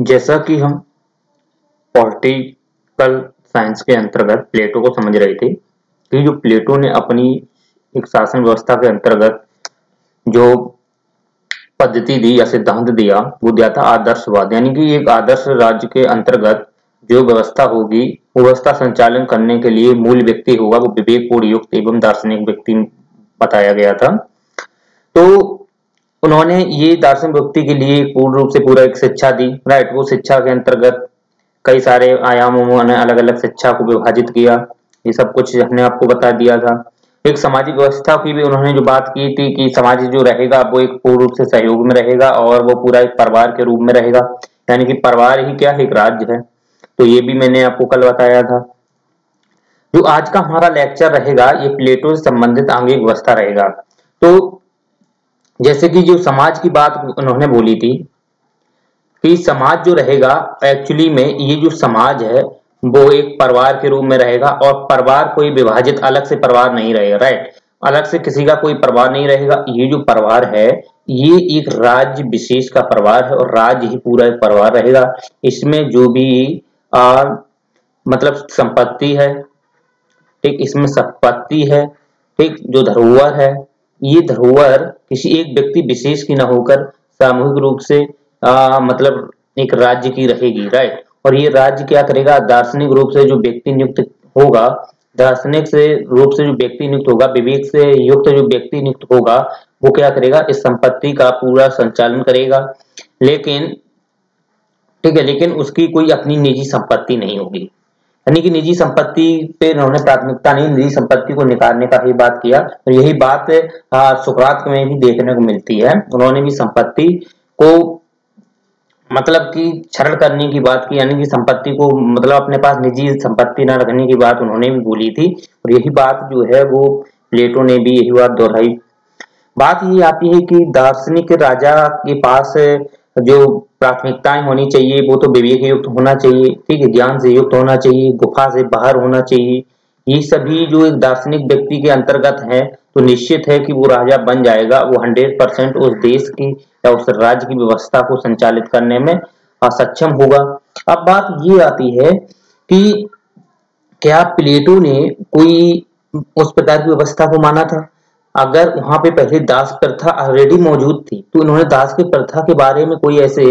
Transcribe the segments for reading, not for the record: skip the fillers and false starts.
जैसा कि हम पॉलिटिकल साइंस के अंतर्गत प्लेटो को समझ रहे थे कि जो प्लेटो ने अपनी एक शासन व्यवस्था के अंतर्गत जो पद्धति दी या सिद्धांत दिया वो दिया था आदर्शवाद, यानी कि एक आदर्श राज्य के अंतर्गत जो व्यवस्था होगी वो व्यवस्था संचालन करने के लिए मूल व्यक्ति होगा वो विवेकपूर्ण युक्त एवं दार्शनिक व्यक्ति बताया गया था। तो उन्होंने ये दार्शनिक व्यक्ति के लिए पूर्ण रूप से पूरा एक शिक्षा दी, राइट। वो शिक्षा के अंतर्गत कई सारे आयामों में अलग अलग शिक्षा को विभाजित किया, ये सब कुछ हमने आपको बता दिया था। एक सामाजिक व्यवस्था की भी उन्होंने जो बात की थी कि समाज जो रहेगा वो एक पूर्ण रूप से सहयोग में रहेगा और वो पूरा एक परिवार के रूप में रहेगा, यानी कि परिवार ही क्या है, एक राज्य है। तो ये भी मैंने आपको कल बताया था। जो आज का हमारा लेक्चर रहेगा ये प्लेटो से संबंधित आंगिक व्यवस्था रहेगा। तो जैसे कि जो समाज की बात उन्होंने बोली थी कि समाज जो रहेगा एक्चुअली में ये जो समाज है वो एक परिवार के रूप में रहेगा और परिवार कोई विभाजित अलग से परिवार नहीं रहेगा, राइट। अलग से किसी का कोई परिवार नहीं रहेगा। ये जो परिवार है ये एक राज्य विशेष का परिवार है और राज्य ही पूरा एक परिवार रहेगा। इसमें जो भी मतलब संपत्ति है, ठीक, इसमें संपत्ति है, ठीक, जो धरोहर है ये धरोहर किसी एक व्यक्ति विशेष की न होकर सामूहिक रूप से मतलब एक राज्य की रहेगी, राइट। और ये राज्य क्या करेगा, दार्शनिक रूप से जो व्यक्ति नियुक्त होगा, दार्शनिक से रूप से जो व्यक्ति नियुक्त होगा, विवेक से युक्त जो व्यक्ति नियुक्त होगा वो क्या करेगा, इस संपत्ति का पूरा संचालन करेगा। लेकिन ठीक है, लेकिन उसकी कोई अपनी निजी संपत्ति नहीं होगी, यानी कि निजी संपत्ति पे उन्होंने प्राथमिकता नहीं, निजी संपत्ति को निकालने का ही बात किया। और यही बात सुकरात में भी देखने को मिलती है। उन्होंने भी संपत्ति को मतलब कि क्षरण करने की बात की, यानी कि संपत्ति को मतलब अपने पास निजी संपत्ति न रखने की बात उन्होंने भी बोली थी। और यही बात जो है वो प्लेटो ने भी यही बात दोहराई। बात ये आती है कि दार्शनिक राजा के पास जो प्राथमिकताएं होनी चाहिए वो तो विवेक युक्त होना चाहिए, ठीक है, ज्ञान से युक्त होना चाहिए, गुफा से बाहर होना चाहिए। ये सभी जो एक दार्शनिक व्यक्ति के अंतर्गत है तो निश्चित है कि वो राजा बन जाएगा, वो 100% उस देश की या उस राज्य की व्यवस्था को संचालित करने में सक्षम होगा। अब बात ये आती है कि क्या प्लेटो ने कोई उस प्रकार की व्यवस्था को माना था? अगर वहां पे पहले दास प्रथा ऑलरेडी मौजूद थी तो इन्होंने दास की प्रथा के बारे में कोई ऐसे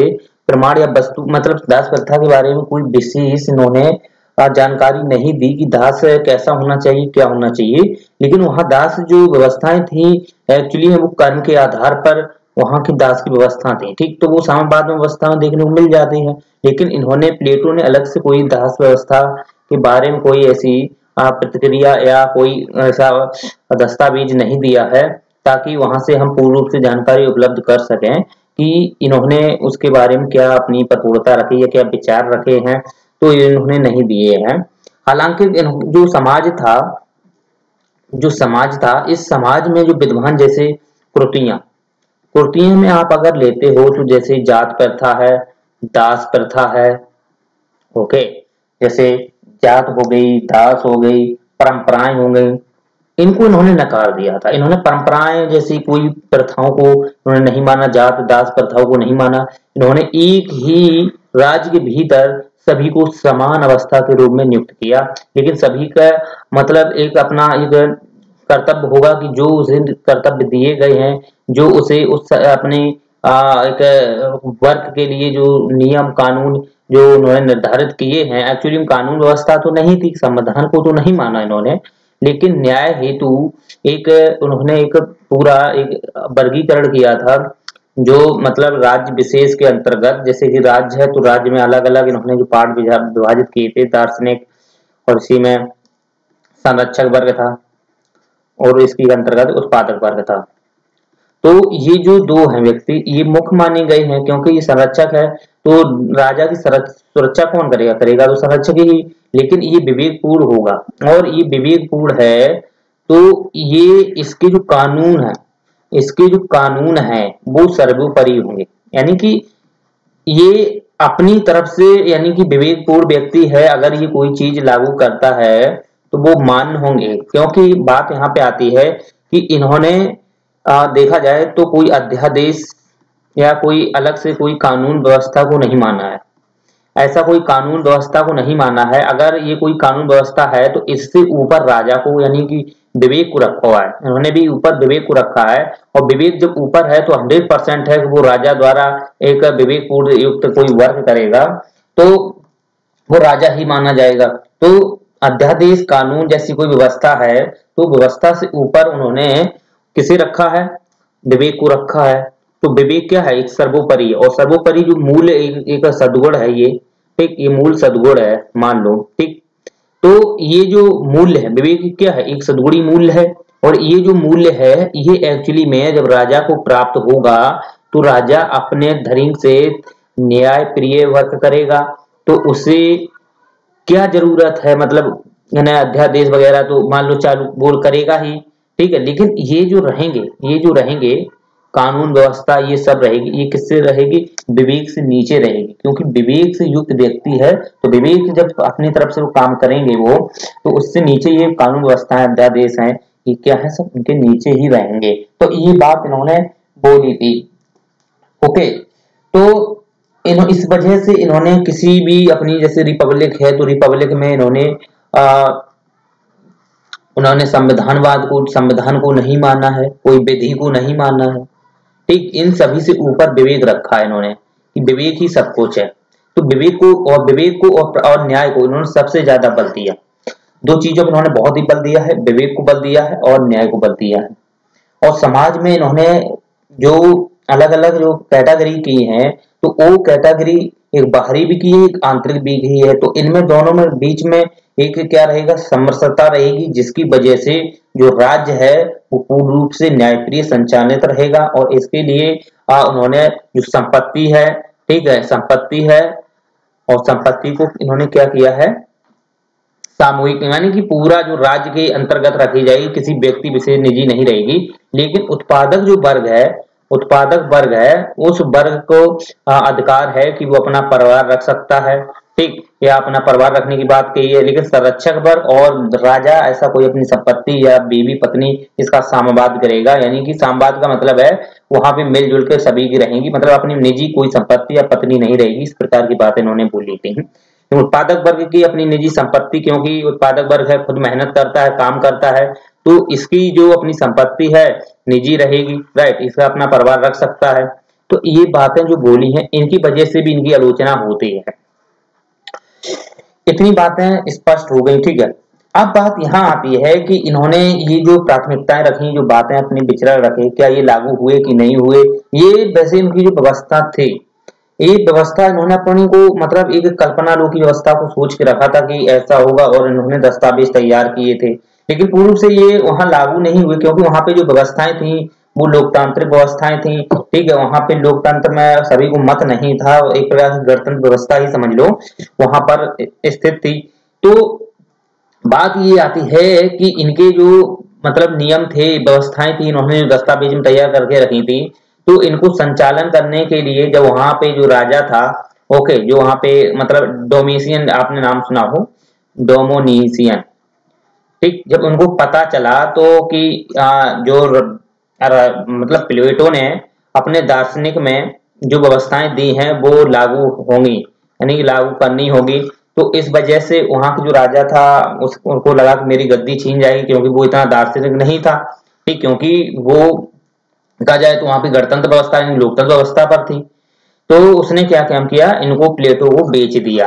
प्रमाण या वस्तु मतलब दास प्रथा के बारे में कोई विशेष इन्होंने जानकारी नहीं दी कि दास कैसा होना चाहिए, क्या होना चाहिए। लेकिन वहां दास जो व्यवस्थाएं थी एक्चुअली वो कर्म के आधार पर वहां की दास की व्यवस्था थी, ठीक। तो वो साम्यवाद में व्यवस्था में देखने को मिल जाती है। लेकिन इन्होंने प्लेटो ने अलग से कोई दास व्यवस्था के बारे में कोई ऐसी प्रतिक्रिया या कोई ऐसा दस्तावेज नहीं दिया है ताकि वहां से हम पूर्ण रूप से जानकारी उपलब्ध कर सकें कि इन्होंने उसके बारे में क्या अपनी कठोरता रखी है, क्या विचार रखे हैं, तो इन्होंने नहीं दिए हैं। हालांकि जो समाज था इस समाज में जो विद्वान जैसे कुर्तियां में आप अगर लेते हो तो जैसे जात प्रथा है, दास प्रथा है, ओके, जैसे जात हो गई, दास हो गई, परंपराएं हो गई, इनको इन्होंने नकार दिया था। इन्होंने परंपराएं जैसी कोई प्रथाओं को इन्होंने नहीं माना, जात दास प्रथाओं को नहीं माना। इन्होंने एक ही राज्य के भीतर सभी को समान अवस्था के रूप में नियुक्त किया। लेकिन सभी का मतलब एक अपना एक कर्तव्य होगा कि जो उसे कर्तव्य दिए गए हैं, जो उसे उस अपने एक वर्क के लिए जो नियम कानून जो उन्होंने निर्धारित किए हैं, एक्चुअली कानून व्यवस्था तो नहीं थी, संविधान को तो नहीं माना इन्होंने, लेकिन न्याय हेतु एक उन्होंने एक पूरा एक वर्गीकरण किया था जो मतलब राज्य विशेष के अंतर्गत, जैसे कि राज्य है तो राज्य में अलग अलग इन्होंने जो पार्ट विभाजित किए थे, दार्शनिक और इसी में संरक्षक वर्ग था और इसके अंतर्गत उत्पादक वर्ग था। तो ये जो दो हैं व्यक्ति ये मुख्य माने गए हैं क्योंकि ये संरक्षक है तो राजा की सुरक्षा कौन करेगा तो संरक्षक ही। लेकिन ये विवेकपूर्ण होगा और ये विवेकपूर्ण है तो ये इसके जो कानून है वो सर्वोपरि होंगे, यानी कि ये अपनी तरफ से, यानी कि विवेकपूर्ण व्यक्ति है अगर ये कोई चीज लागू करता है तो वो मान्य होंगे। क्योंकि बात यहाँ पे आती है कि इन्होंने देखा जाए तो कोई अध्यादेश या कोई अलग से कोई कानून व्यवस्था को नहीं माना है, ऐसा कोई कानून व्यवस्था को नहीं माना है। अगर ये कोई कानून व्यवस्था है तो इससे ऊपर राजा को यानी कि विवेक को रखा हुआ है, इन्होंने भी ऊपर विवेक को रखा है। और विवेक जब ऊपर है तो 100% है कि वो राजा द्वारा एक विवेक पूर्ण युक्त कोई वर्क करेगा तो वो राजा ही माना जाएगा। तो अध्यादेश कानून जैसी कोई व्यवस्था है तो व्यवस्था से ऊपर उन्होंने किसे रखा है, विवेक को रखा है। तो विवेक क्या है, एक सर्वोपरि, और सर्वोपरि जो मूल एक सद्गुण है ये, ठीक, ये मूल सद्गुण है मान लो, ठीक। तो ये जो मूल्य है विवेक क्या है, एक सद्गुणी मूल्य है। और ये जो मूल्य है ये एक्चुअली में जब राजा को प्राप्त होगा तो राजा अपने धर्म से न्याय प्रिय वर्क करेगा। तो उसे क्या जरूरत है, मतलब अध्यादेश वगैरह तो मान लो चालू बोल करेगा ही, ठीक है। लेकिन ये जो रहेंगे कानून व्यवस्था ये सब रहेगी, ये किससे रहेगी, विवेक से नीचे रहेगी। क्योंकि विवेक से युक्त व्यक्ति है तो विवेक जब अपनी तरफ से वो काम करेंगे वो, तो उससे नीचे ये कानून व्यवस्था है, अध्यादेश है, ये क्या है, सब उनके नीचे ही रहेंगे। तो ये बात इन्होंने बोली थी। ओके, तो इस वजह से इन्होंने किसी भी अपनी जैसे रिपब्लिक है तो रिपब्लिक में उन्होंने संविधान को नहीं माना है, कोई विधि को नहीं माना है, ठीक। इन सभी से ऊपर विवेक रखा है इन्होंने कि विवेक ही सब कुछ है। तो विवेक को और न्याय को इन्होंने सबसे ज्यादा बल दिया। दो चीजों पर इन्होंने बहुत ही बल दिया है, विवेक को बल दिया है और न्याय को बल दिया है। और समाज में इन्होंने जो अलग अलग जो कैटेगरी की है तो वो कैटेगरी एक बाहरी भी की है, एक आंतरिक भी की है। तो इनमें दोनों में बीच में एक क्या रहेगा, समरसता रहेगी, जिसकी वजह से जो राज्य है वो पूर्ण रूप से न्यायप्रिय संचालित रहेगा। और इसके लिए उन्होंने जो संपत्ति है, ठीक है, संपत्ति है, और संपत्ति को इन्होंने क्या किया है, सामूहिक यानी कि पूरा जो राज्य के अंतर्गत रखी जाएगी, किसी व्यक्ति विशेष निजी नहीं रहेगी। लेकिन उत्पादक वर्ग है उस वर्ग को अधिकार है कि वो अपना परिवार रख सकता है, ठीक, या अपना परिवार रखने की बात कही है। लेकिन संरक्षक वर्ग और राजा ऐसा कोई अपनी संपत्ति या बीवी पत्नी इसका सामवाद करेगा। यानी कि सामवाद का मतलब है वहां पे मिलजुल कर सभी की रहेंगी, मतलब अपनी निजी कोई संपत्ति या पत्नी नहीं रहेगी। इस प्रकार की बात इन्होंने बोली थी। उत्पादक वर्ग की अपनी निजी संपत्ति, क्योंकि उत्पादक वर्ग है खुद मेहनत करता है, काम करता है, तो इसकी जो अपनी संपत्ति है निजी रहेगी, राइट, इसका अपना परिवार रख सकता है। तो ये बातें जो बोली हैं इनकी वजह से भी इनकी आलोचना होती है। इतनी बातें स्पष्ट हो गई, ठीक है। अब बात यहाँ आती है कि इन्होंने ये जो प्राथमिकताएं रखी, जो बातें अपने विचरण रखे, क्या ये लागू हुए कि नहीं हुए। ये वैसे इनकी जो व्यवस्था थी, ये व्यवस्था इन्होंने अपनी को मतलब एक कल्पना लो की व्यवस्था को सोच के रखा था कि ऐसा होगा, और इन्होंने दस्तावेज तैयार किए थे। लेकिन पूर्ण रूप से ये वहां लागू नहीं हुए, क्योंकि वहां पे जो व्यवस्थाएं थी वो लोकतांत्रिक व्यवस्थाएं थी, ठीक है। वहां पे लोकतंत्र में सभी को मत नहीं था, एक प्रकार की गणतंत्र व्यवस्था ही समझ लो वहां पर स्थित थी। तो बात ये आती है कि इनके जो मतलब नियम थे, व्यवस्थाएं थी, इन्होंने दस्तावेज में तैयार करके रखी थी। तो इनको संचालन करने के लिए जब वहां पे जो राजा था, ओके, जो वहां पे मतलब डोमिशियन, आपने नाम सुना हो, डोमोनिशियन, ठीक, जब उनको पता चला तो कि मतलब प्लेटो ने अपने दार्शनिक में जो व्यवस्थाएं दी हैं वो लागू होंगी, यानी कि लागू करनी होगी। तो इस वजह से वहां का जो राजा था उनको लगा कि मेरी गद्दी छीन जाएगी, क्योंकि वो इतना दार्शनिक नहीं था, ठीक, क्योंकि वो कहा जाए तो वहां पे गणतंत्र व्यवस्था यानी लोकतंत्र व्यवस्था पर थी। तो उसने क्या काम किया, इनको प्लेटो को बेच दिया।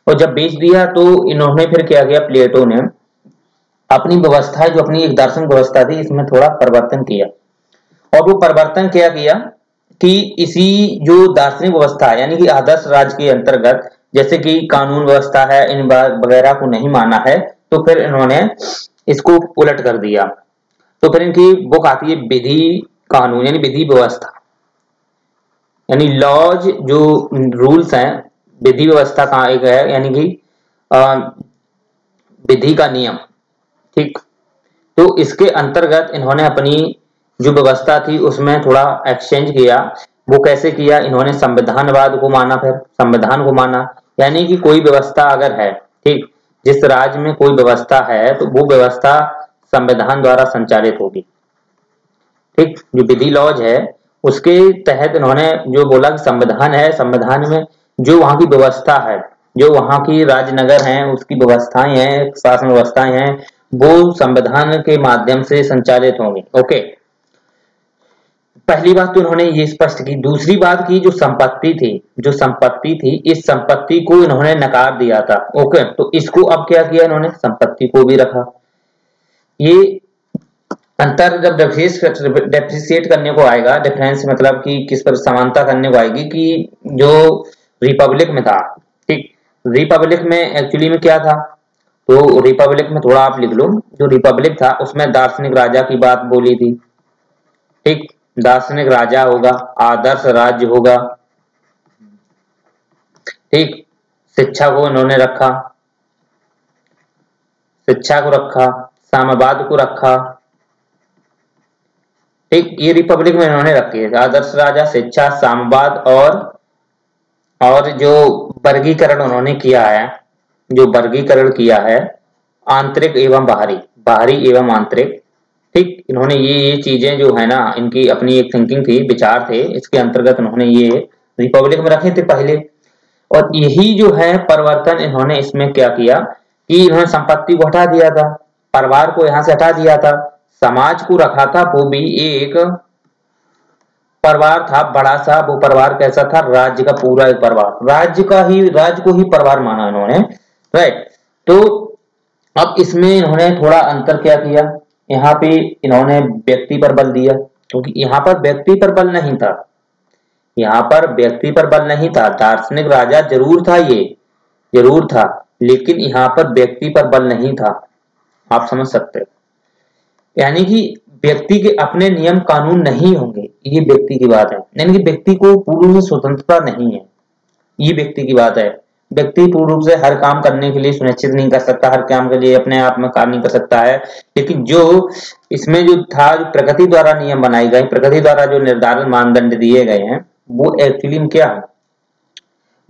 और जब बेच दिया तो इन्होंने फिर क्या किया, प्लेटो ने अपनी व्यवस्था जो अपनी एक दार्शनिक व्यवस्था थी इसमें थोड़ा परिवर्तन किया। और वो परिवर्तन क्या किया कि इसी जो दार्शनिक व्यवस्था है यानी कि आदर्श राज्य के अंतर्गत जैसे कि कानून व्यवस्था है, इन वगैरह को नहीं माना है, तो फिर इन्होंने इसको उलट कर दिया। तो फिर इनकी बुक आती है विधि कानून यानी विधि व्यवस्था, यानी लॉज, जो रूल्स हैं, विधि व्यवस्था का एक है, यानी कि विधि का नियम, ठीक। तो इसके अंतर्गत इन्होंने अपनी जो व्यवस्था थी उसमें थोड़ा एक्सचेंज किया। वो कैसे किया, इन्होंने संविधानवाद को माना, फिर संविधान को माना, यानी कि कोई व्यवस्था अगर है, ठीक, जिस राज्य में कोई व्यवस्था है तो वो व्यवस्था संविधान द्वारा संचालित होगी, ठीक। जो विधि लॉज है उसके तहत इन्होंने जो बोला कि संविधान है, संविधान में जो वहां की व्यवस्था है जो वहां की राजनगर हैं, उसकी व्यवस्थाएं हैं, शासन व्यवस्थाएं हैं, वो संविधान के माध्यम से संचालित होंगी। ओके, पहली बात तो इन्होंने ये स्पष्ट की। दूसरी बात की, जो संपत्ति थी, इस संपत्ति को इन्होंने नकार दिया था। ओके, तो इसको अब क्या किया इन्होंने, संपत्ति को भी रखा। ये अंतर जब डेप्रिसिएट करने को आएगा, डिफरेंस मतलब कि किस पर समानता करने को आएगी, कि जो रिपब्लिक में था, ठीक, रिपब्लिक में एक्चुअली में क्या था, तो रिपब्लिक में थोड़ा आप लिख लो, जो रिपब्लिक था उसमें दार्शनिक राजा की बात बोली थी, ठीक, दार्शनिक राजा होगा, आदर्श राज्य होगा, ठीक, शिक्षा को इन्होंने रखा, शिक्षा को रखा, साम्यवाद को रखा, ठीक, ये रिपब्लिक में इन्होंने रखी है, आदर्श राजा, शिक्षा, साम्यवाद और जो वर्गीकरण उन्होंने किया है, जो वर्गीकरण किया है आंतरिक एवं बाहरी, बाहरी एवं आंतरिक, ठीक, इन्होंने ये चीजें जो है ना, इनकी अपनी एक थिंकिंग थी, विचार थे, इसके अंतर्गत उन्होंने ये रिपब्लिक में रखे थे पहले। और यही जो है परिवर्तन इन्होंने इसमें क्या किया कि इन्होंने संपत्ति को हटा दिया था, परिवार को यहां से हटा दिया था, समाज को रखा था, वो भी एक परिवार था बड़ा सा। वो परिवार कैसा था, राज्य का पूरा एक परिवार, राज्य को ही परिवार माना इन्होंने, राइट। तो अब इसमें इन्होंने थोड़ा अंतर क्या किया, यहाँ पे इन्होंने व्यक्ति पर बल दिया, क्योंकि यहाँ पर व्यक्ति पर बल नहीं था, यहाँ पर व्यक्ति पर बल नहीं था। दार्शनिक राजा जरूर था, ये जरूर था, लेकिन यहाँ पर व्यक्ति पर बल नहीं था, आप समझ सकते हो। यानी कि व्यक्ति के अपने नियम कानून नहीं होंगे, ये व्यक्ति की बात है, यानी कि व्यक्ति को पूर्ण रूप से स्वतंत्रता नहीं है, ये व्यक्ति की बात है। व्यक्ति पूर्ण रूप से हर काम करने के लिए सुनिश्चित नहीं कर सकता, हर काम के लिए अपने आप में कार्य नहीं कर सकता है, लेकिन जो इसमें जो था, जो प्रकृति द्वारा नियम बनाए गए, प्रकृति द्वारा जो निर्धारित मानदंड दिए गए हैं, वो एक्चुअली में क्या है,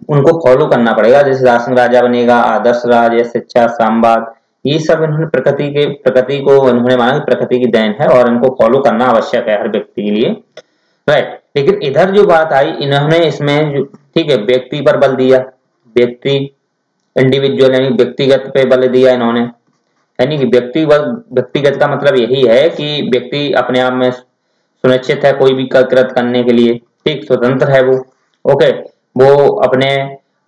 उनको फॉलो करना पड़ेगा। जैसे शासन राजा बनेगा, आदर्श राज्य, शिक्षा, साम्यवाद, ये सब इन्होंने प्रकृति को इन्होंने माना कि प्रकृति की देन है और इनको फॉलो करना आवश्यक है हर व्यक्ति के लिए, राइट। लेकिन इधर जो बात आई, इन्होंने इसमें ठीक है व्यक्ति पर बल दिया, व्यक्ति इंडिविजुअल यानी व्यक्तिगत पे बल दिया इन्होंने, यानी कि व्यक्तिगत का मतलब यही है कि व्यक्ति अपने आप में सुनिश्चित है कोई भी कृत करने के लिए, ठीक, स्वतंत्र है वो। ओके, वो अपने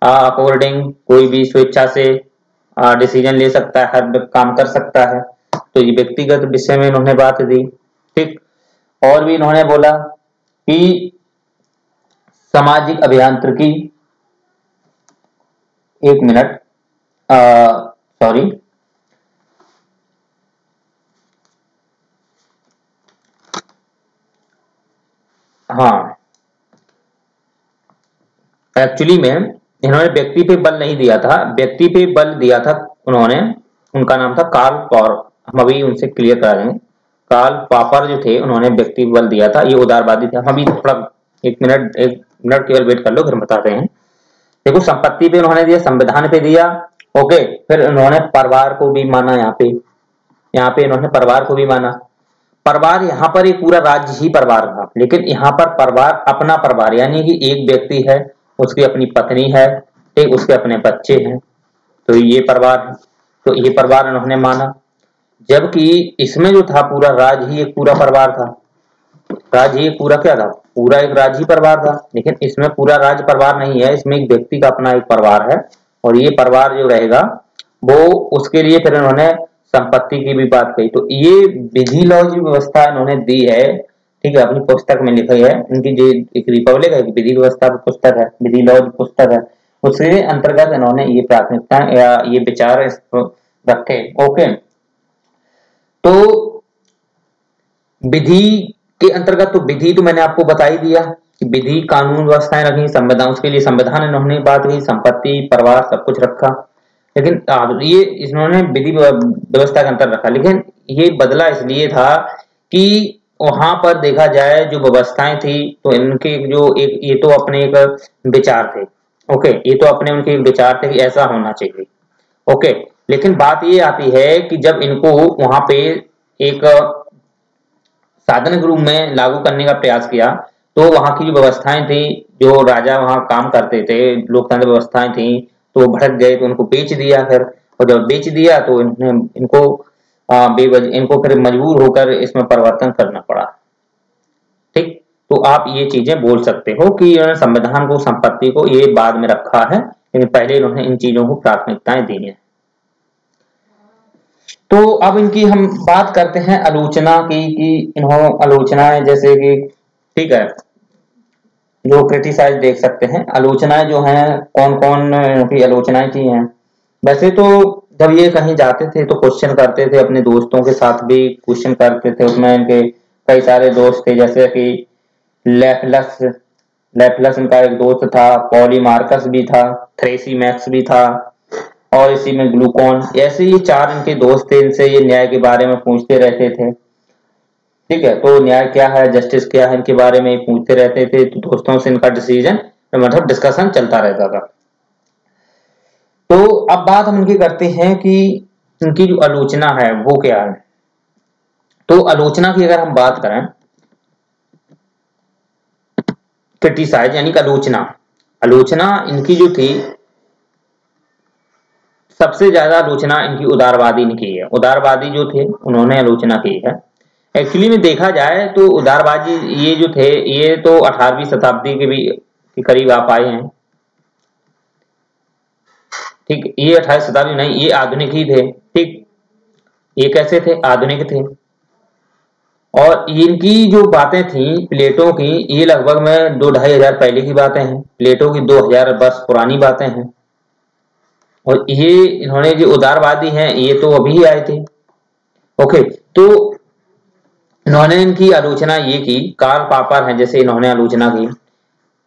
अकॉर्डिंग कोई भी स्वेच्छा से डिसीजन ले सकता है, हर काम कर सकता है। तो ये व्यक्तिगत विषय में इन्होंने बात दी, ठीक। और भी इन्होंने बोला कि सामाजिक अभियांत्रिकी, एक मिनट, सॉरी, हाँ, एक्चुअली में इन्होंने व्यक्ति पे बल नहीं दिया था, व्यक्ति पे बल दिया था उन्होंने, उनका नाम था कार्ल पॉपर, हम अभी उनसे क्लियर करा देंगे। कार्ल पॉपर जो थे, उन्होंने व्यक्ति पे बल दिया था, ये उदारवादी थे। हम अभी थोड़ा एक मिनट केवल वेट कर लो, फिर बताते हैं। देखो, संपत्ति पे उन्होंने दिया, संविधान पे दिया, ओके, फिर उन्होंने परिवार को भी माना, यहाँ पे इन्होंने परिवार को भी माना। परिवार यहाँ पर एक पूरा राज्य ही परिवार था, लेकिन यहाँ पर परिवार अपना परिवार, यानी कि एक व्यक्ति है, उसकी अपनी पत्नी है, ठीक, उसके अपने बच्चे हैं, तो ये परिवार है, तो ये परिवार इन्होंने माना। जबकि इसमें जो था पूरा राज्य ही एक पूरा परिवार था, राज्य ही पूरा क्या था, पूरा एक राज्य ही परिवार था, लेकिन इसमें पूरा राज्य परिवार नहीं है, इसमें एक व्यक्ति का अपना एक परिवार है, और ये परिवार जो रहेगा वो उसके लिए फिर इन्होंने संपत्ति की भी बात कही। तो ये विधि लॉज व्यवस्था इन्होंने दी है, ठीक है, अपनी पुस्तक में लिखी है। इनकी जो एक रिपब्लिक है, विधि व्यवस्था पुस्तक है, विधि लॉज पुस्तक है, उसके अंतर्गत इन्होंने ये प्राथमिकता या ये विचार रखे। ओके, तो विधि के अंतर्गत, तो विधि तो मैंने आपको बता ही दिया कि विधि कानून व्यवस्थाएं रखी, संविधान, उसके लिए संविधान इन्होंने बात की, संपत्ति, परिवार, सब कुछ रखा। लेकिन ये इन्होंने विधि व्यवस्था के अंतर रखा, लेकिन ये बदला इसलिए था कि वहां पर देखा जाए जो व्यवस्थाएं थी, तो इनके जो एक ये तो अपने एक विचार थे, ओके, ये तो अपने उनके विचार थे कि ऐसा होना चाहिए, ओके। लेकिन बात ये आती है कि जब इनको वहां पे एक साधन के रूप में लागू करने का प्रयास किया, तो वहां की जो व्यवस्थाएं थी, जो राजा वहां काम करते थे, लोकतंत्र व्यवस्थाएं थी, तो वो भड़क गए तो उनको बेच दिया फिर, और जब बेच दिया तो इनको फिर मजबूर होकर इसमें परिवर्तन करना पड़ा। ठीक, तो आप ये चीजें बोल सकते हो कि इन्होंने संविधान को, संपत्ति को ये बाद में रखा है, लेकिन पहले इन्होंने इन चीजों को प्राथमिकताएं दी है। तो अब इनकी हम बात करते हैं आलोचना की, कि इन्होंने आलोचनाएं जैसे कि, ठीक है, जो क्रिटिसाइज देख सकते हैं, आलोचनाएं जो हैं कौन कौन की आलोचनाएं की हैं। वैसे तो जब ये कहीं जाते थे तो क्वेश्चन करते थे, अपने दोस्तों के साथ भी क्वेश्चन करते थे। उसमें इनके कई सारे दोस्त थे, जैसे कि लेफलस लेफलस इनका एक दोस्त था, पॉलीमार्कस भी था, थ्रेसीमैक्स भी था, और इसी में ग्लूकॉन। ऐसे ये चार इनके दोस्त थे, इनसे ये न्याय के बारे में पूछते रहते थे। ठीक है, तो न्याय क्या है, जस्टिस क्या है, इनके बारे में पूछते रहते थे। तो दोस्तों से इनका डिसीजन मतलब डिस्कशन चलता रहता था। तो अब बात हम इनकी करते हैं कि इनकी जो आलोचना है वो क्या है। तो आलोचना की अगर हम बात करें, क्रिटिसाइज यानी कि आलोचना, आलोचना इनकी जो थी, सबसे ज्यादा आलोचना इनकी उदारवादी ने की है। उदारवादी जो थे उन्होंने आलोचना की है। एक्चुअली में देखा जाए तो उदारवादी ये जो थे, ये तो 18वीं शताब्दी के करीब आप आए हैं। ठीक, ये 18वीं शताब्दी नहीं, ये आधुनिक ही थे। ठीक, ये कैसे थे, आधुनिक थे। और इनकी जो बातें थी प्लेटो की, ये लगभग में 2-2.5 हजार पहले की बातें हैं। प्लेटो की 2000 वर्ष पुरानी बातें हैं। और ये इन्होंने जो उदारवादी हैं ये तो अभी आए थे। ओके, तो इन्होंने इनकी आलोचना ये की, कार्ल पापर हैं जैसे, इन्होंने आलोचना की।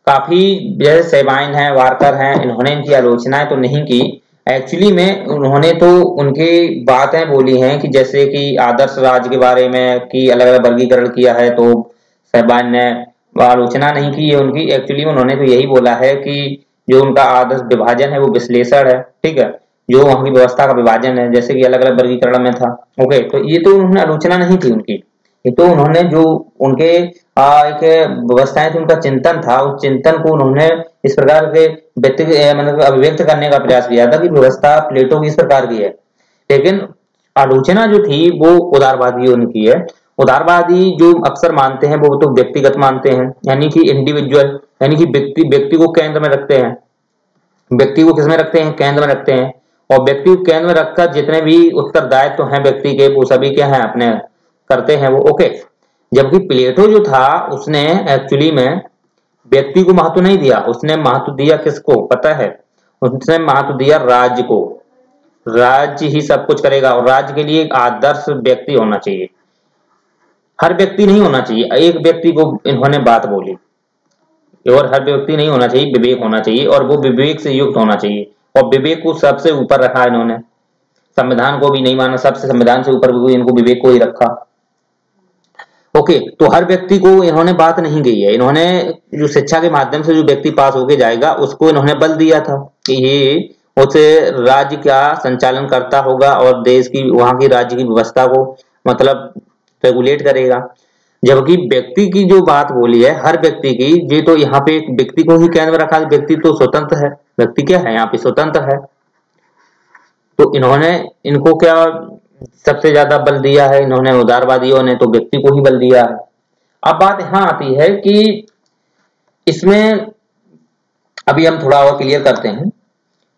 काफी जैसे सेबाइन है, वार्कर हैं, इन्होंने इनकी आलोचनाएं तो नहीं की। एक्चुअली में उन्होंने तो उनकी बातें बोली हैं कि जैसे कि आदर्श राज्य के बारे में कि अलग अलग वर्गीकरण किया है, तो सेबाइन ने आलोचना नहीं की है उनकी। एक्चुअली उन्होंने तो यही बोला है कि जो उनका आदर्श विभाजन है वो विश्लेषण है। ठीक है, जो वहां की व्यवस्था का विभाजन है, जैसे कि अलग अलग वर्गीकरण में था। ओके, तो ये तो उन्होंने आलोचना नहीं थी उनकी। ये तो उन्होंने जो उनके एक व्यवस्थाएं थी, उनका चिंतन था, उस चिंतन को उन्होंने इस प्रकार के मतलब अभिव्यक्त करने का प्रयास किया था कि व्यवस्था प्लेटो की इस प्रकार की है। लेकिन आलोचना जो थी वो उदारवादियों ने की है। उदारवादी जो अक्सर मानते हैं वो तो व्यक्तिगत मानते हैं, यानी कि इंडिविजुअल, यानी कि व्यक्ति को केंद्र में रखते हैं। व्यक्ति को किसमें रखते हैं, केंद्र में रखते हैं। और व्यक्ति को केंद्र में रखकर जितने भी उत्तरदायित्व तो हैं व्यक्ति के, वो सभी क्या है, अपने करते हैं वो। ओके, जबकि प्लेटो जो था उसने एक्चुअली में व्यक्ति को महत्व नहीं दिया, उसने महत्व दिया किसको पता है, उसने महत्व दिया राज्य को। राज्य ही सब कुछ करेगा, और राज्य के लिए एक आदर्श व्यक्ति होना चाहिए। हर व्यक्ति नहीं होना चाहिए, एक व्यक्ति को इन्होंने बात बोली, और हर व्यक्ति नहीं होना चाहिए, विवेक होना चाहिए, और वो विवेक से युक्त होना चाहिए। और विवेक को सबसे ऊपर रखा इन्होंने, संविधान को भी नहीं माना, सबसे संविधान से ऊपर भी इनको विवेक को ही रखा। ओके, तो हर व्यक्ति को इन्होंने बात नहीं कही है। इन्होंने जो शिक्षा के माध्यम से जो व्यक्ति पास होके जाएगा उसको इन्होंने बल दिया था कि ये उस राज्य का संचालन करता होगा और देश की, वहां की राज्य की व्यवस्था को मतलब रेगुलेट करेगा। जबकि व्यक्ति की जो बात बोली है, हर व्यक्ति की, ये तो यहाँ पे एक व्यक्ति को ही केंद्र में रखा। व्यक्ति तो स्वतंत्र है, व्यक्ति क्या है यहाँ पे, स्वतंत्र है। तो इन्होंने इनको क्या सबसे ज्यादा बल दिया है, इन्होंने उदारवादियों ने तो व्यक्ति को ही बल दिया है। अब बात यहां आती है कि इसमें अभी हम थोड़ा और क्लियर करते हैं।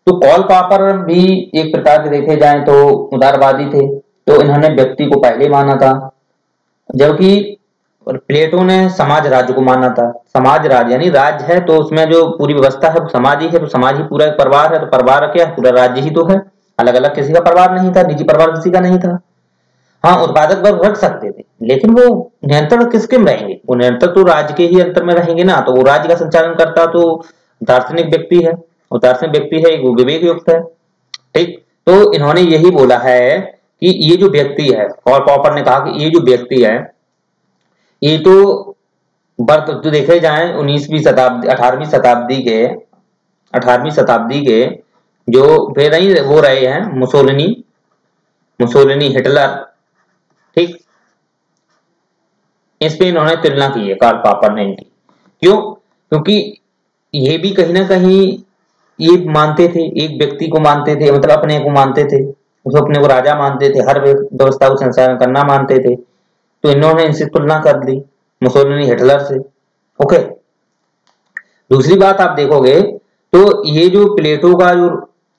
तो कॉल पापर भी एक प्रकार से देखे जाए तो उदारवादी थे, तो इन्होंने व्यक्ति को पहले माना था। जबकि प्लेटो ने समाज राज्य को माना था। समाज राज्य यानी राज्य है तो उसमें जो पूरी व्यवस्था है वो समाज ही है, तो समाज ही पूरा एक परिवार है, तो परिवार क्या है, पूरा राज्य ही तो है। अलग अलग किसी का परिवार नहीं था, निजी परिवार किसी का नहीं था। हाँ, उत्पादक वर्ग रख सकते थे, लेकिन वो नियंत्रण किसके में रहेंगे, वो नियंत्रण तो राज्य के ही अंतर में रहेंगे ना। तो वो राज्य का संचालन करता तो दार्शनिक व्यक्ति है, वो दार्शनिक व्यक्ति है, वो विवेक युक्त है। ठीक, तो इन्होंने यही बोला है कि ये जो व्यक्ति है, और पॉपर ने कहा कि ये जो व्यक्ति है ये तो बर्थ जो देखे जाए 19वीं शताब्दी 18वीं शताब्दी के जो वे नहीं वो रहे हैं, मुसोलिनी हिटलर। ठीक, इस पे इन्होंने तुलना की है कार्ल पापर ने इनकी। क्यों, क्योंकि ये भी कहीं ना कहीं ये मानते थे, एक व्यक्ति को मानते थे, मतलब अपने को मानते थे, उसको अपने को राजा मानते थे, हर व्यवस्था को संचालन करना मानते थे। तो इन्होंने इनसे तुलना कर दी मुसोलिनी, हिटलर से। ओके, दूसरी बात आप देखोगे तो ये जो प्लेटो का जो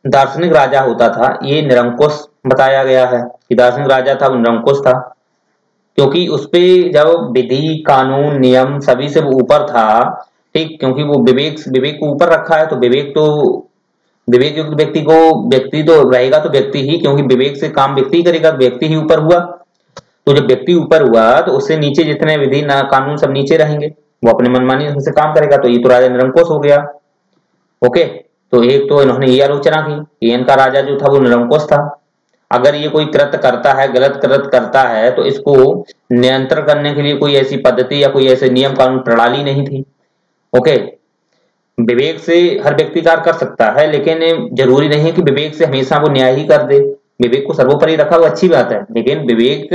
दार्शनिक राजा होता था, ये निरंकुश बताया गया है कि दार्शनिक राजा था वो निरंकुश था, क्योंकि उसपे जब विधि, कानून, नियम सभी से वो ऊपर था। ठीक, क्योंकि वो विवेक विवेक को ऊपर रखा है, तो विवेक युक्त व्यक्ति को, व्यक्ति तो रहेगा तो व्यक्ति ही, क्योंकि विवेक से काम व्यक्ति ही करेगा, व्यक्ति ही ऊपर हुआ। तो जब व्यक्ति ऊपर हुआ तो उससे नीचे जितने विधि ना कानून सब नीचे रहेंगे, वो अपने मनमानी से काम करेगा। तो ये तो राजा निरंकुश हो गया। ओके, तो एक तो इन्होंने ये आलोचना की कि इनका राजा जो था वो निरंकुश था। अगर ये कोई कृत्य करता है, गलत कृत्य करता है, तो इसको नियंत्रण करने के लिए कोई ऐसी पद्धति या कोई ऐसे नियम कानून प्रणाली नहीं थी। ओके, विवेक से हर व्यक्ति कार्य कर सकता है, लेकिन जरूरी नहीं है कि विवेक से हमेशा वो न्याय ही कर दे। विवेक को सर्वोपरि रखा वो अच्छी बात है, लेकिन विवेक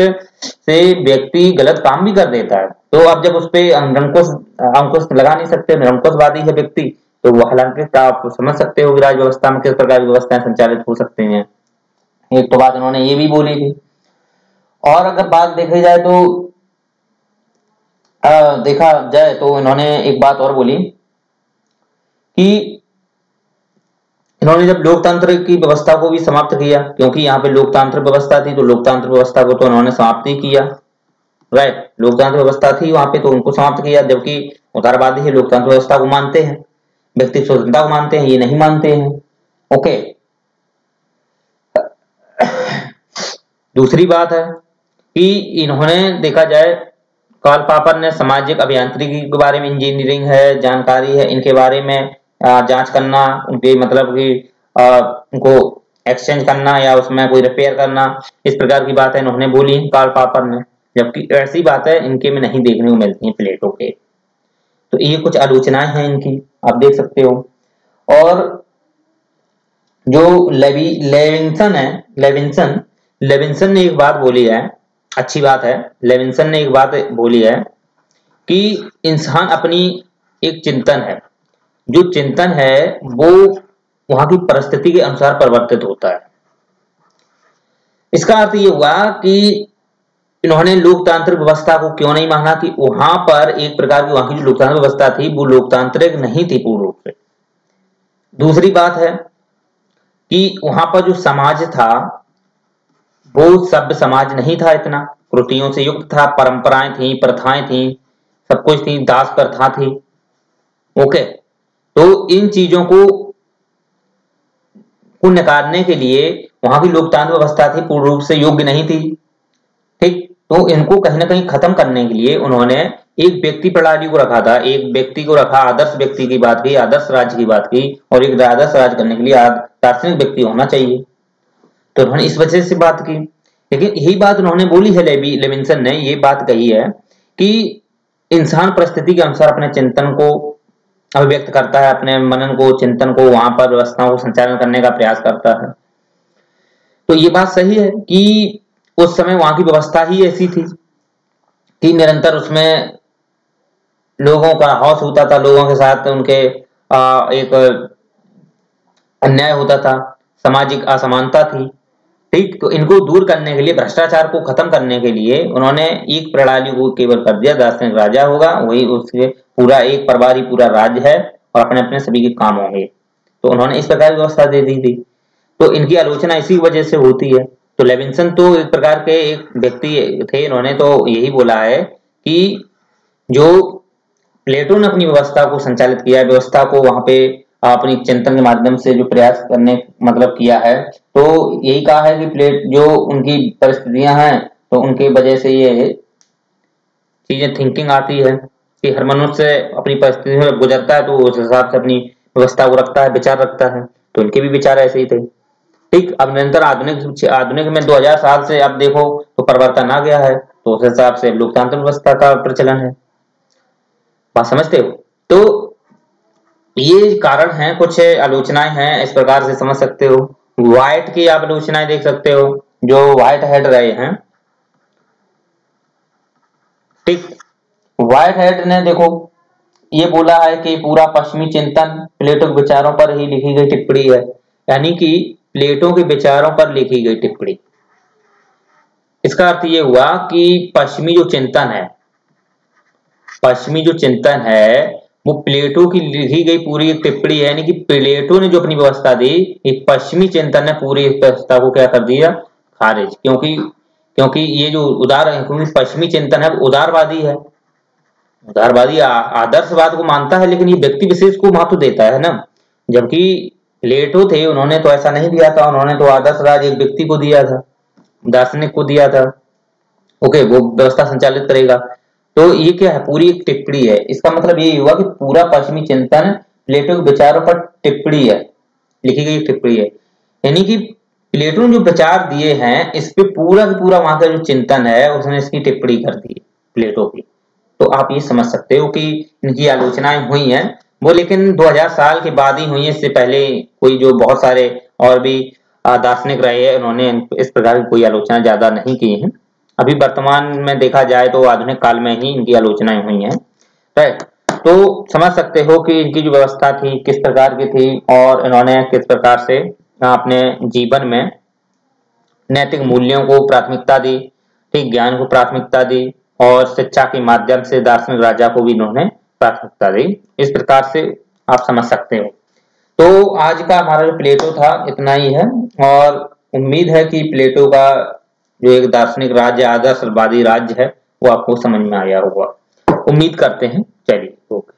से व्यक्ति गलत काम भी कर देता है। तो अब जब उस पर अंकुश अंकुश लगा नहीं सकते, निरंकुशवादी है व्यक्ति, तो वो हालांकि आप समझ सकते हो कि राज व्यवस्था में किस प्रकार की व्यवस्थाएं संचालित हो सकती हैं। एक तो बात उन्होंने ये भी बोली थी। और अगर बात देखी जाए तो देखा जाए तो इन्होंने एक बात और बोली कि इन्होंने जब लोकतंत्र की व्यवस्था को भी समाप्त किया, क्योंकि यहाँ पे लोकतांत्रिक व्यवस्था थी, तो लोकतांत्रिक व्यवस्था को तो उन्होंने समाप्त ही किया। राइट, लोकतांत्रिक व्यवस्था थी वहां पे तो उनको समाप्त किया, जबकि उदारवादी है लोकतांत्रिक व्यवस्था को मानते हैं, व्यक्ति स्वतंत्रता को मानते हैं, ये नहीं मानते हैं। ओके, दूसरी बात है कि इन्होंने देखा जाए, कार्ल पॉपर ने सामाजिक अभियांत्रिकी के बारे में, इंजीनियरिंग है, जानकारी है, इनके बारे में जांच करना, उनके मतलब कि उनको एक्सचेंज करना या उसमें कोई रिपेयर करना, इस प्रकार की बातें इन्होंने बोली कार्ल पॉपर ने, जबकि ऐसी बातें इनके में नहीं देखने को मिलती हैं प्लेटो के। तो ये कुछ आलोचनाएं हैं इनकी, आप देख सकते हो। और जो लेविंसन है, लेविंसन ने एक बात बोली है, अच्छी बात है, लेविंसन ने एक बात बोली है कि इंसान अपनी एक चिंतन है, जो चिंतन है वो वहां की परिस्थिति के अनुसार परिवर्तित होता है। इसका अर्थ ये हुआ कि इन्होंने लोकतांत्रिक व्यवस्था को क्यों नहीं माना कि वहां पर एक प्रकार की वहां की जो लोकतांत्रिक व्यवस्था थी वो लोकतांत्रिक नहीं थी पूर्ण रूप से। दूसरी बात है कि वहां पर जो समाज था वो सभ्य समाज नहीं था, इतना त्रुटियों से युक्त था, परंपराएं थी, प्रथाएं थी, सब कुछ थी, दास प्रथा थी। ओके, तो इन चीजों को नकारने के लिए वहां की लोकतांत्रिक व्यवस्था थी पूर्ण रूप से योग्य नहीं थी। ठीक, तो इनको कहीं ना कहीं खत्म करने के लिए उन्होंने एक व्यक्ति प्रणाली को रखा था, एक व्यक्ति को रखा, आदर्श व्यक्ति की बात की, आदर्श राज्य की बात की, और एक आदर्श राज्य करने के लिए दार्शनिक व्यक्ति होना चाहिए। तो उन्होंने इस वजह से बात की। लेकिन यही बात उन्होंने बोली है, लेविंसन ने ये बात कही है कि इंसान परिस्थिति के अनुसार अपने चिंतन को अभिव्यक्त करता है, अपने मनन को, चिंतन को वहां पर व्यवस्थाओं को संचालन करने का प्रयास करता है। तो ये बात सही है कि उस समय वहां की व्यवस्था ही ऐसी थी कि निरंतर उसमें लोगों का हौस होता था, लोगों के साथ उनके एक अन्याय होता था, सामाजिक असमानता थी। ठीक, तो इनको दूर करने के लिए, भ्रष्टाचार को खत्म करने के लिए उन्होंने एक प्रणाली को केवल कर दिया, दार्शनिक राजा होगा, वही उसके पूरा एक परिवार ही पूरा राज्य है और अपने अपने सभी के काम होंगे। तो उन्होंने इस प्रकार की व्यवस्था दे दी थी। तो इनकी आलोचना इसी वजह से होती है। तो लेविंसन तो एक प्रकार के एक व्यक्ति थे, इन्होंने तो यही बोला है कि जो प्लेटो ने अपनी व्यवस्था को संचालित किया, व्यवस्था को वहां पे अपनी चिंतन के माध्यम से जो प्रयास करने मतलब किया है, तो यही कहा है कि प्लेट जो उनकी परिस्थितियां हैं, तो उनके वजह से ये चीजें थिंकिंग आती है कि हर मनुष्य अपनी परिस्थिति में गुजरता है तो उस हिसाब से अपनी व्यवस्था को रखता है, विचार रखता है। तो इनके भी विचार ऐसे ही थे। ठीक, अब निरंतर आधुनिक में 2000 साल से अब देखो तो परिवर्तन आ गया है, तो उस हिसाब से लोकतांत्रिक व्यवस्था का प्रचलन है। बात समझते हो? तो ये कारण है, कुछ आलोचनाएं हैं, इस प्रकार से समझ सकते हो। व्हाइट की आप आलोचनाएं देख सकते हो, जो व्हाइट हेड रहे हैं। ठीक, व्हाइट हेड ने देखो ये बोला है कि पूरा पश्चिमी चिंतन प्लेटो के विचारों पर ही लिखी गई टिप्पणी है, यानी कि प्लेटो के विचारों पर लिखी गई टिप्पणी। इसका अर्थ ये हुआ कि पश्चिमी जो चिंतन है वो प्लेटो की लिखी गई पूरी एक टिप्पणी है, यानी कि प्लेटो ने जो अपनी व्यवस्था दी, एक पश्चिमी चिंतन ने पूरी व्यवस्था को क्या कर दिया, खारिज। क्योंकि ये जो क्योंकि पश्चिमी चिंतन है उदारवादी है, उदारवादी आदर्शवाद को मानता है, लेकिन ये व्यक्ति विशेष को महत्व देता है ना। जबकि प्लेटो थे, उन्होंने तो ऐसा नहीं दिया था, उन्होंने तो आदर्श राज एक व्यक्ति को दिया था, दार्शनिक को दिया था। ओके, वो व्यवस्था संचालित करेगा। तो ये क्या है, पूरी एक टिप्पणी है। इसका मतलब ये हुआ कि पूरा पश्चिमी चिंतन प्लेटो के विचारों पर टिप्पणी है, लिखी गई टिप्पणी है। यानी कि प्लेटो ने जो विचार दिए हैं इस पे पूरा का पूरा वहां का जो चिंतन है उसने इसकी टिप्पणी कर दी प्लेटो की। तो आप ये समझ सकते हो कि इनकी आलोचनाएं हुई हैं वो, लेकिन 2000 साल के बाद ही हुई है। इससे पहले कोई जो बहुत सारे और भी दार्शनिक रहे हैं, उन्होंने इस प्रकार की कोई आलोचना ज्यादा नहीं की है। अभी वर्तमान में देखा जाए तो आधुनिक काल में ही इनकी आलोचनाएं हुई हैं, राइट। तो समझ सकते हो कि इनकी जो व्यवस्था थी किस प्रकार की थी और इन्होंने किस प्रकार से अपने जीवन में नैतिक मूल्यों को प्राथमिकता दी, ठीक, ज्ञान को प्राथमिकता दी और शिक्षा के माध्यम से दार्शनिक राजा को भी इन्होंने प्राथमिकता दी। इस प्रकार से आप समझ सकते हो। तो आज का हमारा जो प्लेटो था इतना ही है, और उम्मीद है कि प्लेटो का जो एक दार्शनिक राज्य, आदर्शवादी राज्य है, वो आपको समझ में आया होगा, उम्मीद करते हैं। चलिए, ओके।